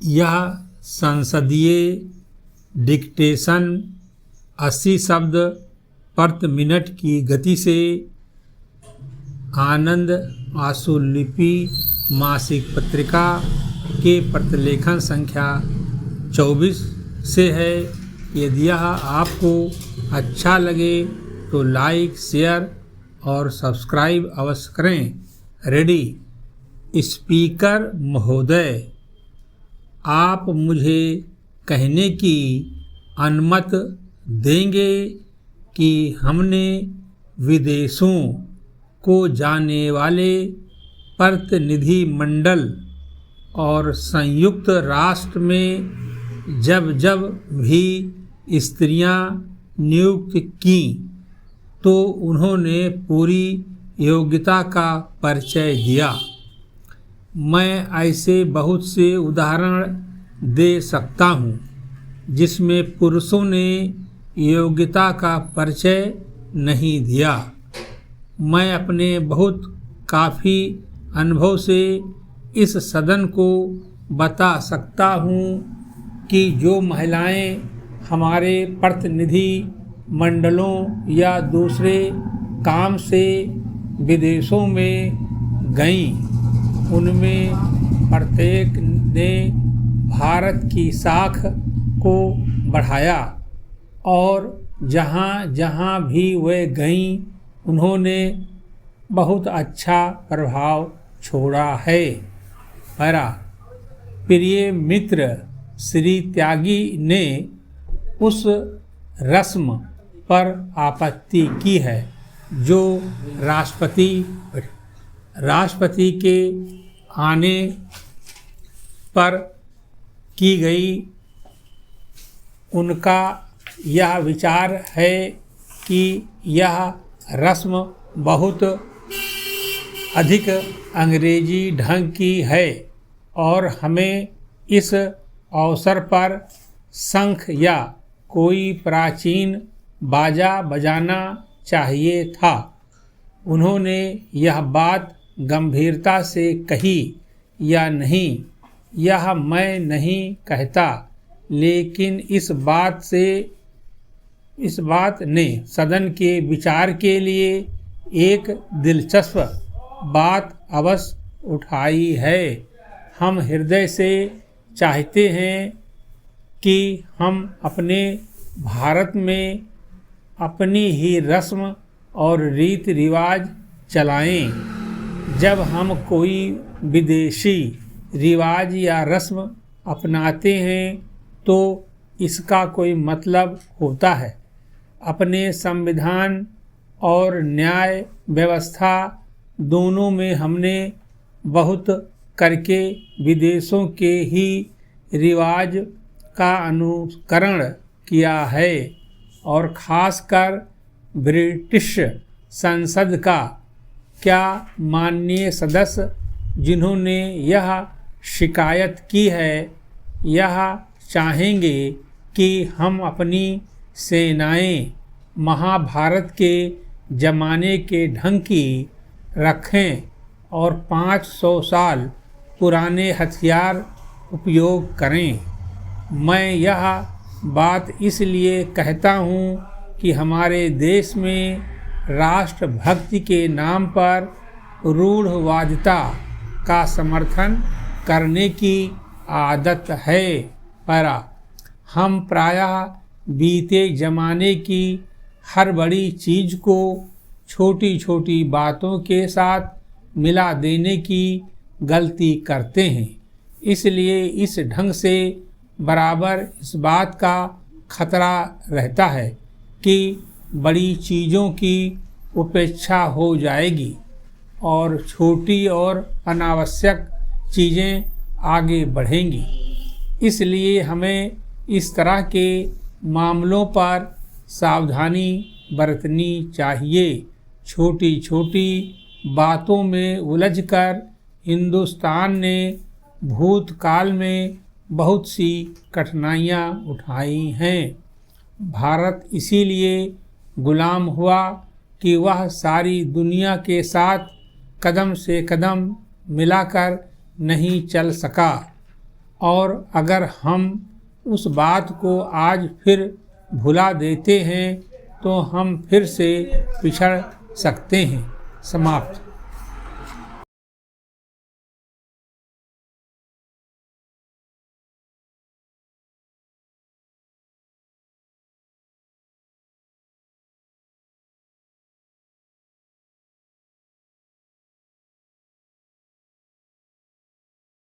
यह संसदीय डिक्टेशन 80 शब्द प्रति मिनट की गति से आनंद आशुलिपि मासिक पत्रिका के प्रतिलेखन संख्या 24 से है। यदि यह आपको अच्छा लगे तो लाइक, शेयर और सब्सक्राइब अवश्य करें। रेडी। स्पीकर महोदय, आप मुझे कहने की अनुमति देंगे कि हमने विदेशों को जाने वाले प्रतिनिधि मंडल और संयुक्त राष्ट्र में जब जब भी स्त्रियां नियुक्त की तो उन्होंने पूरी योग्यता का परिचय दिया। मैं ऐसे बहुत से उदाहरण दे सकता हूँ जिसमें पुरुषों ने योग्यता का परिचय नहीं दिया। मैं अपने बहुत काफ़ी अनुभव से इस सदन को बता सकता हूँ कि जो महिलाएं हमारे प्रतिनिधि मंडलों या दूसरे काम से विदेशों में गईं, उनमें प्रत्येक ने भारत की साख को बढ़ाया और जहाँ जहाँ भी वे गईं उन्होंने बहुत अच्छा प्रभाव छोड़ा है। मेरा प्रिय मित्र श्री त्यागी ने उस रस्म पर आपत्ति की है जो राष्ट्रपति के आने पर की गई। उनका यह विचार है कि यह रस्म बहुत अधिक अंग्रेजी ढंग की है और हमें इस अवसर पर शंख या कोई प्राचीन बाजा बजाना चाहिए था। उन्होंने यह बात गंभीरता से कही या नहीं, यह मैं नहीं कहता, लेकिन इस बात ने सदन के विचार के लिए एक दिलचस्प बात अवश्य उठाई है। हम हृदय से चाहते हैं कि हम अपने भारत में अपनी ही रस्म और रीति रिवाज चलाएं। जब हम कोई विदेशी रिवाज या रस्म अपनाते हैं तो इसका कोई मतलब होता है। अपने संविधान और न्याय व्यवस्था दोनों में हमने बहुत करके विदेशों के ही रिवाज का अनुकरण किया है और ख़ासकर ब्रिटिश संसद का क्या माननीय सदस्य जिन्होंने यह शिकायत की है, यह चाहेंगे कि हम अपनी सेनाएं महाभारत के ज़माने के ढंग की रखें और 500 साल पुराने हथियार उपयोग करें। मैं यह बात इसलिए कहता हूँ कि हमारे देश में राष्ट्रभक्ति के नाम पर रूढ़वादिता का समर्थन करने की आदत है। पर हम प्रायः बीते ज़माने की हर बड़ी चीज़ को छोटी छोटी बातों के साथ मिला देने की गलती करते हैं। इसलिए इस ढंग से बराबर इस बात का खतरा रहता है कि बड़ी चीज़ों की उपेक्षा हो जाएगी और छोटी और अनावश्यक चीज़ें आगे बढ़ेंगी। इसलिए हमें इस तरह के मामलों पर सावधानी बरतनी चाहिए। छोटी छोटी बातों में उलझकर हिंदुस्तान ने भूतकाल में बहुत सी कठिनाइयाँ उठाई हैं। भारत इसीलिए गुलाम हुआ कि वह सारी दुनिया के साथ कदम से कदम मिलाकर नहीं चल सका। और अगर हम उस बात को आज फिर भुला देते हैं तो हम फिर से पिछड़ सकते हैं। समाप्त।